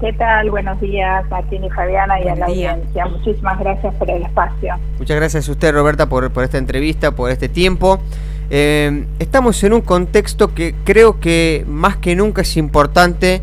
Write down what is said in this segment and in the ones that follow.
¿Qué tal? Buenos días, Martín y Fabiana, y a la audiencia. Muchísimas gracias por el espacio. Muchas gracias a usted, Roberta, por esta entrevista, por este tiempo. Estamos en un contexto que creo que más que nunca es importante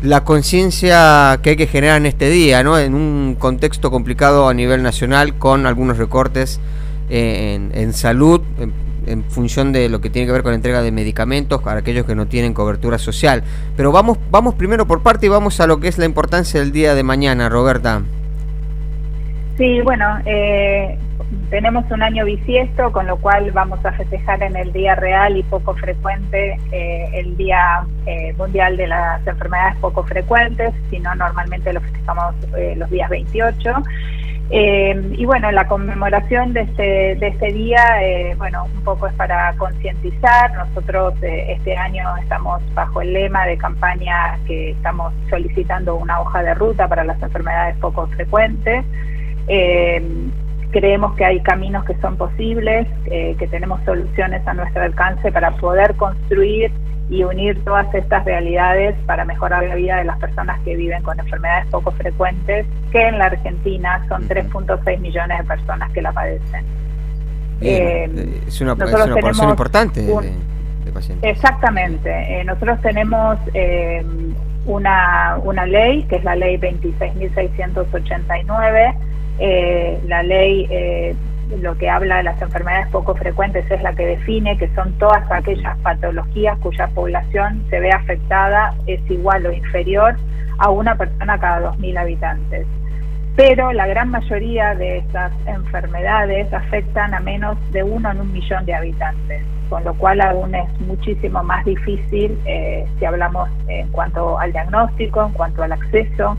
la conciencia que hay que generar en este día, ¿no? En un contexto complicado a nivel nacional, con algunos recortes en salud, en función de lo que tiene que ver con la entrega de medicamentos para aquellos que no tienen cobertura social. Pero vamos primero por parte y vamos a lo que es la importancia del día de mañana, Roberta. Sí, bueno, tenemos un año bisiesto, con lo cual vamos a festejar en el día real y poco frecuente el Día Mundial de las Enfermedades Poco Frecuentes, si no normalmente lo festejamos los días 28. Y bueno, la conmemoración de este día, bueno, un poco es para concientizar. Nosotros este año estamos bajo el lema de campaña que estamos solicitando una hoja de ruta para las enfermedades poco frecuentes. Creemos que hay caminos que son posibles, que tenemos soluciones a nuestro alcance para poder construir y unir todas estas realidades para mejorar la vida de las personas que viven con enfermedades poco frecuentes, que en la Argentina son 3.6 millones de personas que la padecen. Es una población importante de pacientes. Exactamente. Nosotros tenemos una ley, que es la ley 26.689. La ley lo que habla de las enfermedades poco frecuentes es la que define que son todas aquellas patologías cuya población se ve afectada es igual o inferior a una persona cada 2.000 habitantes. Pero la gran mayoría de estas enfermedades afectan a menos de 1 en 1.000.000 de habitantes, con lo cual aún es muchísimo más difícil si hablamos en cuanto al diagnóstico, en cuanto al acceso,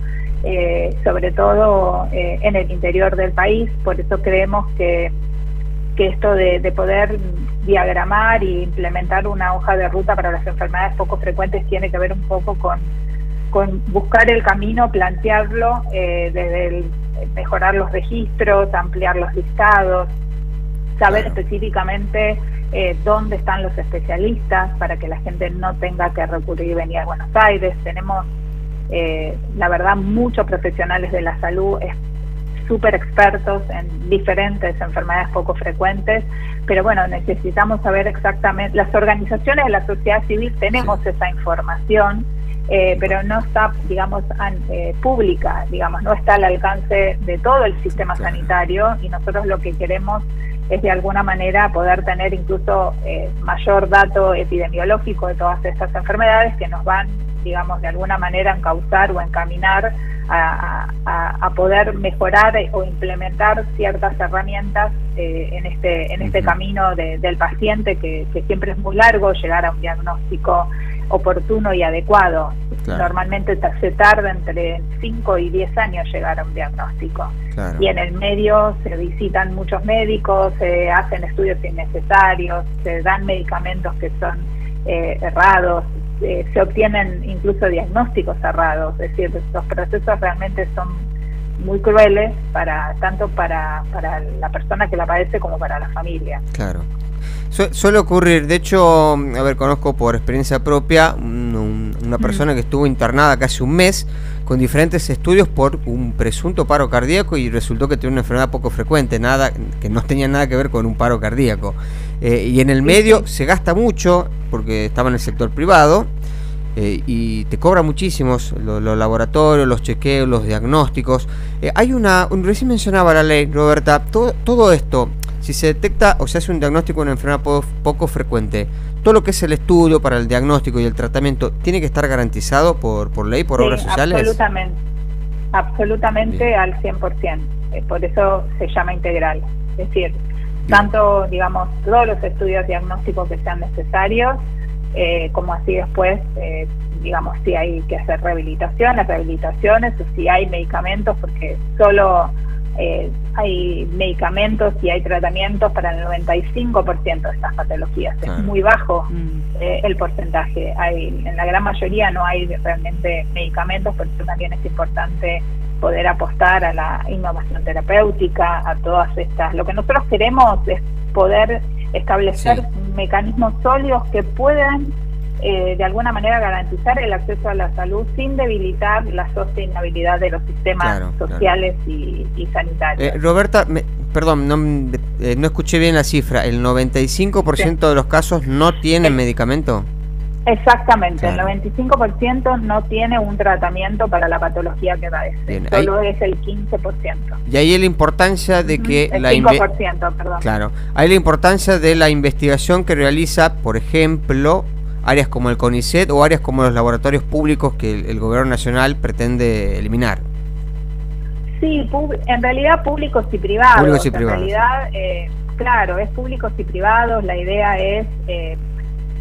sobre todo en el interior del país. Por eso creemos que esto de poder diagramar e implementar una hoja de ruta para las enfermedades poco frecuentes tiene que ver un poco con buscar el camino, plantearlo desde mejorar los registros, ampliar los listados, saber específicamente dónde están los especialistas para que la gente no tenga que recurrir y venir a Buenos Aires. Tenemos la verdad muchos profesionales de la salud súper expertos en diferentes enfermedades poco frecuentes, pero bueno, necesitamos saber exactamente, las organizaciones de la sociedad civil tenemos esa información, pero no está, digamos, pública, digamos, no está al alcance de todo el sistema sanitario, y nosotros lo que queremos es de alguna manera poder tener incluso mayor dato epidemiológico de todas estas enfermedades que nos van, digamos, de alguna manera encauzar o encaminar a poder mejorar o implementar ciertas herramientas en este camino del paciente, que siempre es muy largo llegar a un diagnóstico oportuno y adecuado. Claro. Normalmente se tarda entre 5 y 10 años llegar a un diagnóstico. Claro. Y en el medio se visitan muchos médicos, se hacen estudios innecesarios, se dan medicamentos que son errados, se obtienen incluso diagnósticos errados. Es decir, los procesos realmente son muy crueles tanto para la persona que la padece como para la familia. Claro. Suele ocurrir, de hecho, a ver, conozco por experiencia propia una persona que estuvo internada casi un mes con diferentes estudios por un presunto paro cardíaco, y resultó que tenía una enfermedad poco frecuente, que no tenía nada que ver con un paro cardíaco. Y en el medio se gasta mucho, porque estaba en el sector privado, y te cobra muchísimos los laboratorios, los chequeos, los diagnósticos. Recién mencionaba la ley, Roberta, todo esto. Si se detecta o se hace un diagnóstico de una enfermedad poco frecuente, todo lo que es el estudio para el diagnóstico y el tratamiento, ¿tiene que estar garantizado por ley, por obras sociales? Absolutamente, al 100%. Por eso se llama integral. Es decir, tanto, digamos, todos los estudios diagnósticos que sean necesarios, como así después, digamos, si hay que hacer rehabilitaciones, o si hay medicamentos, porque solo hay medicamentos y hay tratamientos para el 95% de estas patologías. Es muy bajo el porcentaje. En la gran mayoría no hay realmente medicamentos, por eso también es importante poder apostar a la innovación terapéutica, a todas estas. Lo que nosotros queremos es poder establecer mecanismos sólidos que puedan de alguna manera garantizar el acceso a la salud sin debilitar la sostenibilidad de los sistemas sociales y sanitarios. Roberta, perdón, no escuché bien la cifra. ¿El 95% de los casos no tienen medicamento? Exactamente, el 95% no tiene un tratamiento para la patología que padece. Bien, solo es el 15%. Y ahí la importancia de que el 5%, perdón. Claro, ahí la importancia de la investigación que realiza, por ejemplo, áreas como el CONICET o áreas como los laboratorios públicos que el gobierno nacional pretende eliminar. Sí, en realidad públicos y privados. Públicos y privados. En realidad, claro, es públicos y privados. La idea es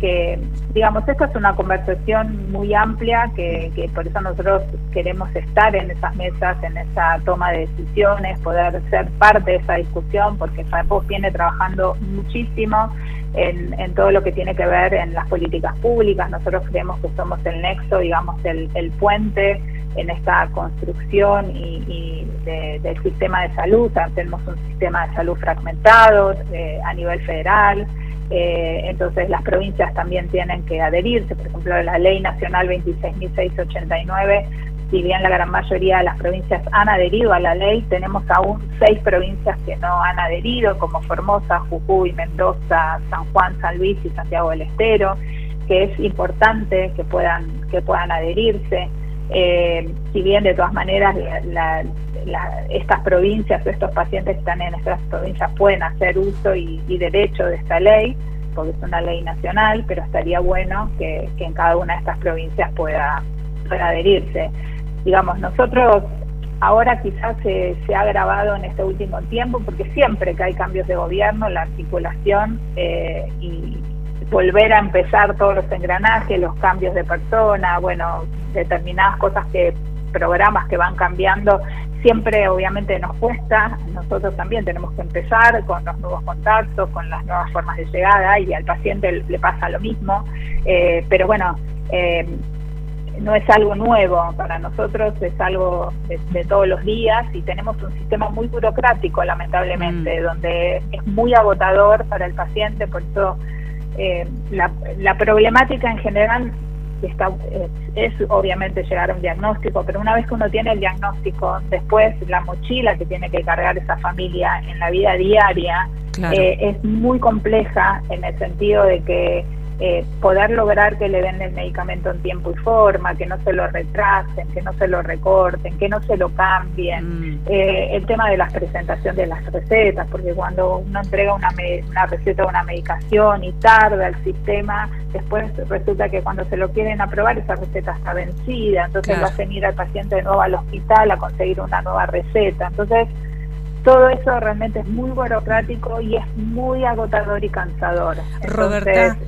que, digamos, esta es una conversación muy amplia que por eso nosotros queremos estar en esas mesas, en esa toma de decisiones, poder ser parte de esa discusión, porque FAEPOF viene trabajando muchísimo en todo lo que tiene que ver en las políticas públicas. Nosotros creemos que somos el nexo, digamos, el puente en esta construcción del sistema de salud. Tenemos un sistema de salud fragmentado a nivel federal. Entonces las provincias también tienen que adherirse. Por ejemplo, la Ley Nacional 26.689, si bien la gran mayoría de las provincias han adherido a la ley, tenemos aún 6 provincias que no han adherido, como Formosa, Jujuy, Mendoza, San Juan, San Luis y Santiago del Estero, que es importante que puedan adherirse. Si bien de todas maneras estas provincias o estos pacientes que están en estas provincias pueden hacer uso y derecho de esta ley, porque es una ley nacional, pero estaría bueno que en cada una de estas provincias pueda adherirse. Digamos, nosotros ahora quizás se ha agravado en este último tiempo, porque siempre que hay cambios de gobierno, la articulación y volver a empezar todos los engranajes, los cambios de persona, bueno, determinadas cosas programas que van cambiando, siempre obviamente nos cuesta. Nosotros también tenemos que empezar con los nuevos contactos, con las nuevas formas de llegada, y al paciente le pasa lo mismo, pero bueno, no es algo nuevo para nosotros, es algo de todos los días, y tenemos un sistema muy burocrático, lamentablemente, donde es muy agotador para el paciente. Por eso la problemática en general es obviamente llegar a un diagnóstico, pero una vez que uno tiene el diagnóstico, después la mochila que tiene que cargar esa familia en la vida diaria, claro, es muy compleja, en el sentido de que poder lograr que le den el medicamento en tiempo y forma, que no se lo retrasen, que no se lo recorten, que no se lo cambien, el tema de la presentación de las recetas, porque cuando uno entrega una receta o una medicación y tarda el sistema, después resulta que cuando se lo quieren aprobar esa receta está vencida, entonces claro, lo hacen ir al paciente de nuevo al hospital a conseguir una nueva receta. Entonces todo eso realmente es muy burocrático y es muy agotador y cansador. Roberta,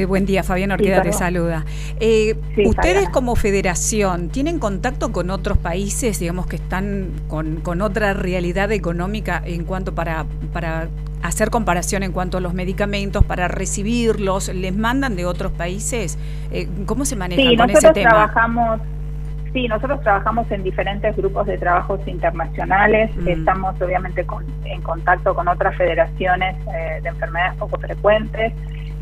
buen día, Fabián Orqueda te saluda. ¿Ustedes Fabiana, como federación, tienen contacto con otros países, digamos, que están con otra realidad económica en cuanto para hacer comparación en cuanto a los medicamentos, para recibirlos? ¿Les mandan de otros países? ¿Cómo se manejan con ese tema? Nosotros trabajamos en diferentes grupos de trabajos internacionales. Estamos obviamente en contacto con otras federaciones de enfermedades poco frecuentes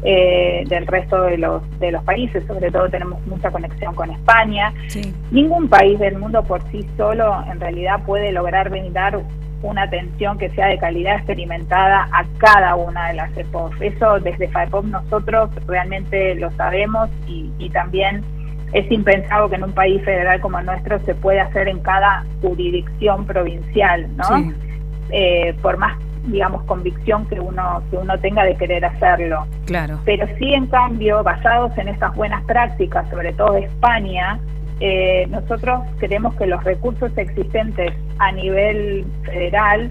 del resto de los países. Sobre todo tenemos mucha conexión con España. Sí. Ningún país del mundo por sí solo en realidad puede lograr brindar una atención que sea de calidad experimentada a cada una de las EPOF. Eso desde FAEPOF nosotros realmente lo sabemos, y también es impensado que en un país federal como el nuestro se pueda hacer en cada jurisdicción provincial, ¿no? Sí. Por más, digamos, convicción que uno tenga de querer hacerlo. Claro. Pero sí, en cambio, basados en estas buenas prácticas, sobre todo de España, nosotros creemos que los recursos existentes a nivel federal,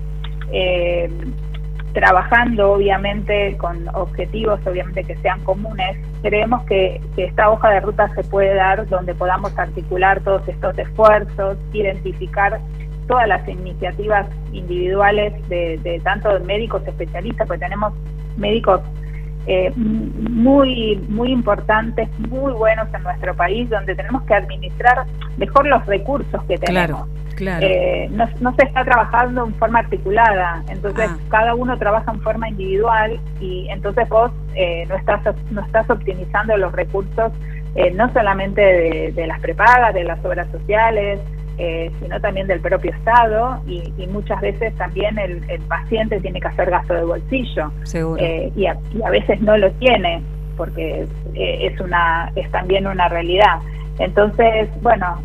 trabajando obviamente con objetivos obviamente que sean comunes, creemos que esta hoja de ruta se puede dar donde podamos articular todos estos esfuerzos, identificar todas las iniciativas individuales de tanto de médicos especialistas, porque tenemos médicos muy importantes, muy buenos en nuestro país, donde tenemos que administrar mejor los recursos que tenemos. Claro. Claro. No se está trabajando en forma articulada, entonces cada uno trabaja en forma individual y entonces vos no estás optimizando los recursos no solamente de las prepagas, de las obras sociales, sino también del propio Estado y muchas veces también el paciente tiene que hacer gasto de bolsillo. Seguro. Y a veces no lo tiene porque es también una realidad. Entonces, bueno,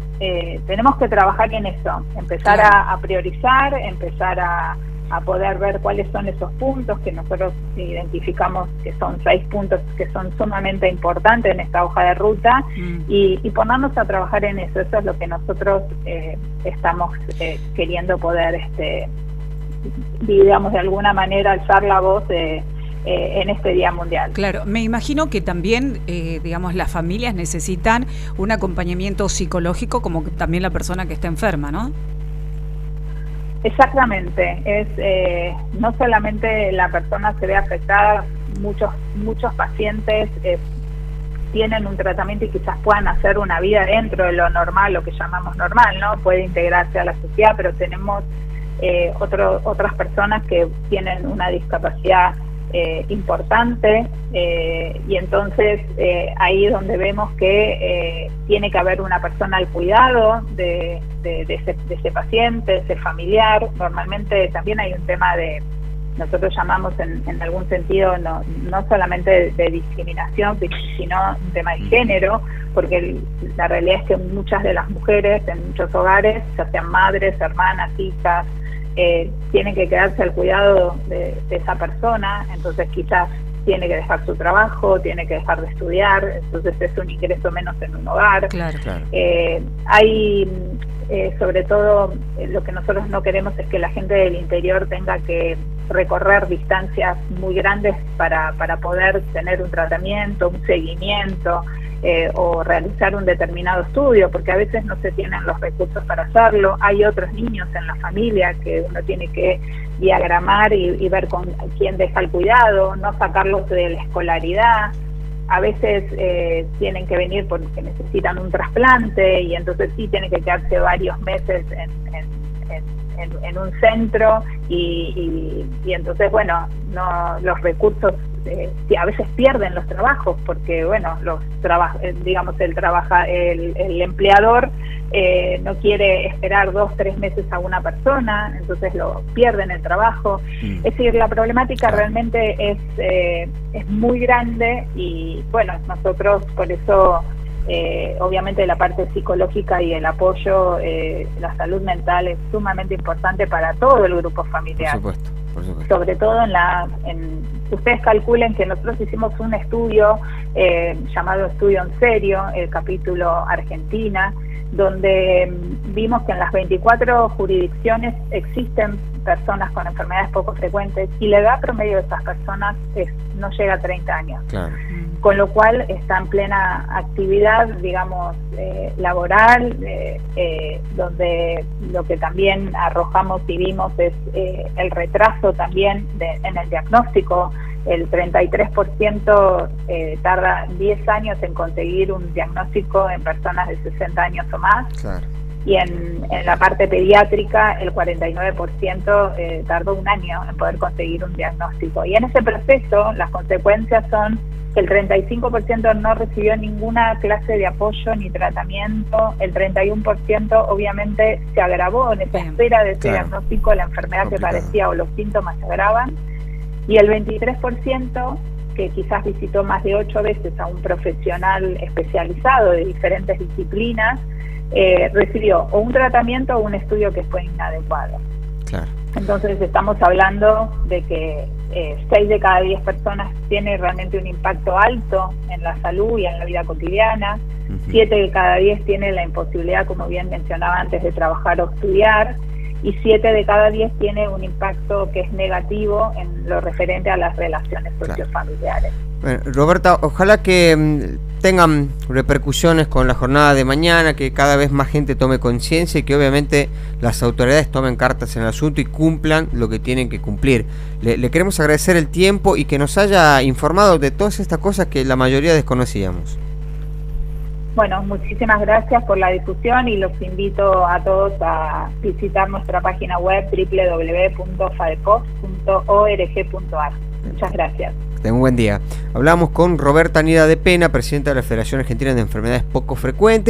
tenemos que trabajar en eso, empezar a priorizar, empezar a poder ver cuáles son esos puntos que nosotros identificamos que son 6 puntos que son sumamente importantes en esta hoja de ruta y ponernos a trabajar en eso. Eso es lo que nosotros estamos queriendo poder, digamos, de alguna manera alzar la voz en este Día Mundial. Claro, me imagino que también, digamos, las familias necesitan un acompañamiento psicológico como también la persona que está enferma, ¿no? Exactamente, no solamente la persona se ve afectada, muchos pacientes tienen un tratamiento y quizás puedan hacer una vida dentro de lo normal, lo que llamamos normal, ¿no? Puede integrarse a la sociedad, pero tenemos otras personas que tienen una discapacidad importante y entonces ahí es donde vemos que tiene que haber una persona al cuidado de ese paciente, de ese familiar. Normalmente también hay un tema nosotros llamamos en algún sentido no solamente de discriminación, sino un tema de género, porque la realidad es que muchas de las mujeres en muchos hogares, ya sean madres, hermanas, hijas, tienen que quedarse al cuidado de esa persona, entonces quizás tiene que dejar su trabajo, tiene que dejar de estudiar, entonces es un ingreso menos en un hogar. Claro. Hay, sobre todo, lo que nosotros no queremos es que la gente del interior tenga que recorrer distancias muy grandes para poder tener un tratamiento, un seguimiento, o realizar un determinado estudio, porque a veces no se tienen los recursos para hacerlo. Hay otros niños en la familia que uno tiene que diagramar y ver con quién deja el cuidado, no sacarlos de la escolaridad. A veces tienen que venir porque necesitan un trasplante y entonces sí tienen que quedarse varios meses en un centro y entonces, bueno, los recursos a veces pierden los trabajos porque, bueno, el empleador no quiere esperar 2-3 meses a una persona, entonces pierden el trabajo. Es decir, la problemática realmente es muy grande y, bueno, nosotros por eso obviamente la parte psicológica y el apoyo, la salud mental es sumamente importante para todo el grupo familiar. Por supuesto. Sobre todo ustedes calculen que nosotros hicimos un estudio llamado Estudio en Serio, el capítulo Argentina, donde vimos que en las 24 jurisdicciones existen personas con enfermedades poco frecuentes y la edad promedio de esas personas no llega a 30 años. Claro. Con lo cual está en plena actividad, digamos, laboral, donde lo que también arrojamos y vimos es el retraso también en el diagnóstico. El 33% tarda 10 años en conseguir un diagnóstico en personas de 60 años o más. Claro. Y en la parte pediátrica el 49% tardó 1 año en poder conseguir un diagnóstico. Y en ese proceso las consecuencias son que el 35% no recibió ninguna clase de apoyo ni tratamiento, el 31% obviamente se agravó en esa espera de ese diagnóstico, la enfermedad que parecía o los síntomas se agravan, y el 23% que quizás visitó más de 8 veces a un profesional especializado de diferentes disciplinas, recibió o un tratamiento o un estudio que fue inadecuado. Claro. Entonces estamos hablando de que 6 de cada 10 personas tiene realmente un impacto alto en la salud y en la vida cotidiana. 7 de cada 10 tiene la imposibilidad, como bien mencionaba antes, de trabajar o estudiar. Y 7 de cada 10 tiene un impacto que es negativo en lo referente a las relaciones sociofamiliares. Bueno, Roberta, ojalá que tengan repercusiones con la jornada de mañana, que cada vez más gente tome conciencia y que obviamente las autoridades tomen cartas en el asunto y cumplan lo que tienen que cumplir. Le queremos agradecer el tiempo y que nos haya informado de todas estas cosas que la mayoría desconocíamos. Bueno, muchísimas gracias por la difusión y los invito a todos a visitar nuestra página web www.fadepost.org.ar. Muchas gracias. Tenga un buen día. Hablamos con Roberta Nida de Pena, presidenta de la Federación Argentina de Enfermedades Poco Frecuentes.